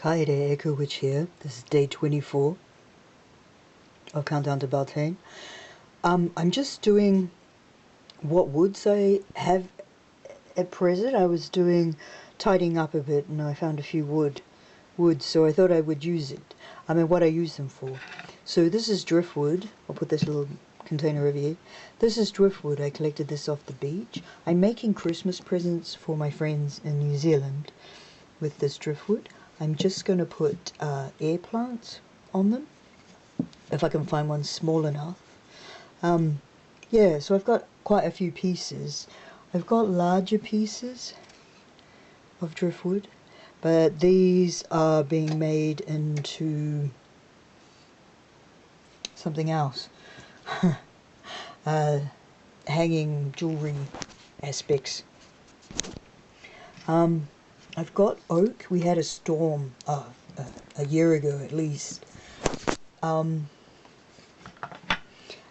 Hi there, Echo Witch here. This is day 24 of Countdown to Beltane. I'm just doing what woods I have at present. I was doing tidying up a bit and I found a few woods, so I thought I would use it. I mean, what I use them for. So this is driftwood. I'll put this little container over here. This is driftwood. I collected this off the beach. I'm making Christmas presents for my friends in New Zealand with this driftwood. I'm just going to put air plants on them, if I can find one small enough. Yeah, so I've got quite a few pieces. I've got larger pieces of driftwood, but these are being made into something else. Hanging jewelry aspects. I've got oak. We had a storm a year ago at least, and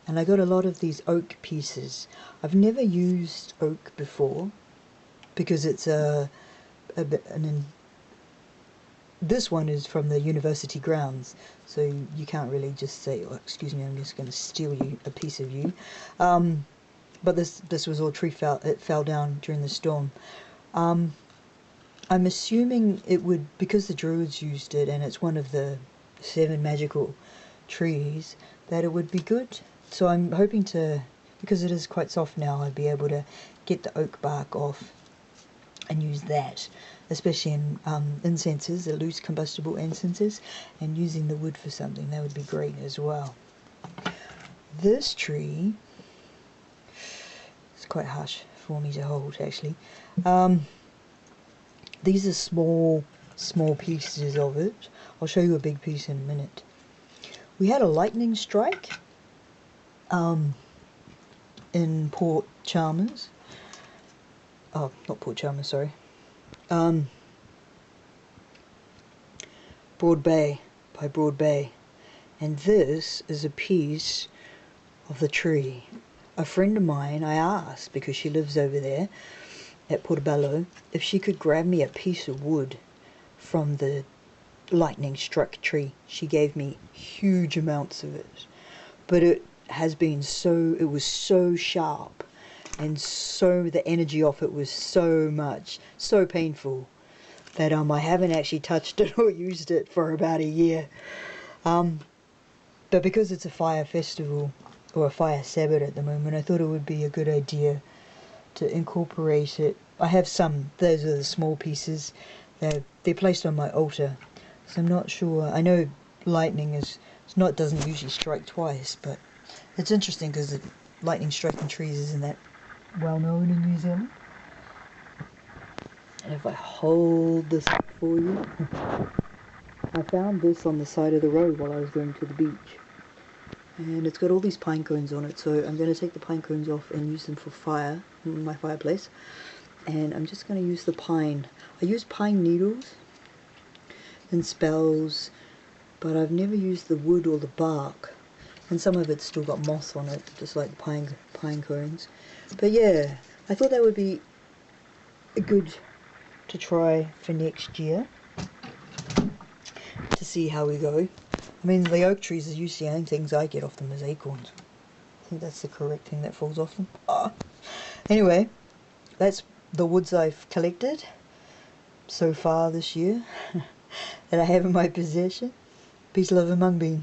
I got a lot of these oak pieces. I've never used oak before because it's this one is from the university grounds, so you can't really just say, oh, excuse me, I'm just going to steal you a piece of you. But this was all it fell down during the storm. I'm assuming it would, because the druids used it and it's one of the 7 magical trees, that it would be good. So I'm hoping to, because it is quite soft now, I'd be able to get the oak bark off and use that, especially in incenses, the loose combustible incenses, and using the wood for something, that would be great as well. This tree is quite harsh for me to hold, actually. These are small pieces of it. I'll show you a big piece in a minute. We had a lightning strike in Port Chalmers. Oh, not Port Chalmers, sorry. Broad Bay, by Broad Bay. And this is a piece of the tree. A friend of mine, I asked, because she lives over there, at Portobello, if she could grab me a piece of wood from the lightning struck tree. She gave me huge amounts of it, but it was so sharp, and so the energy off it was so painful that I haven't actually touched it or used it for about a year. But because it's a fire festival or a fire Sabbath at the moment, I thought it would be a good idea to incorporate it. I have some, those are the small pieces, they're placed on my altar, so I'm not sure. I know lightning doesn't usually strike twice, but it's interesting because the lightning striking trees isn't that well known in New Zealand. And if I hold this up for you, I found this on the side of the road while I was going to the beach. And it's got all these pine cones on it, so I'm going to take the pine cones off and use them for fire in my fireplace. And I'm just going to use the pine. I use pine needles in spells, but I've never used the wood or the bark. And some of it's still got moss on it, just like the pine cones. But yeah, I thought that would be good to try for next year, to see how we go. I mean, the oak trees are usually the only things I get off them is acorns. I think that's the correct thing that falls off them. Anyway, that's the woods I've collected so far this year that I have in my possession. Peace, love, and mung beans.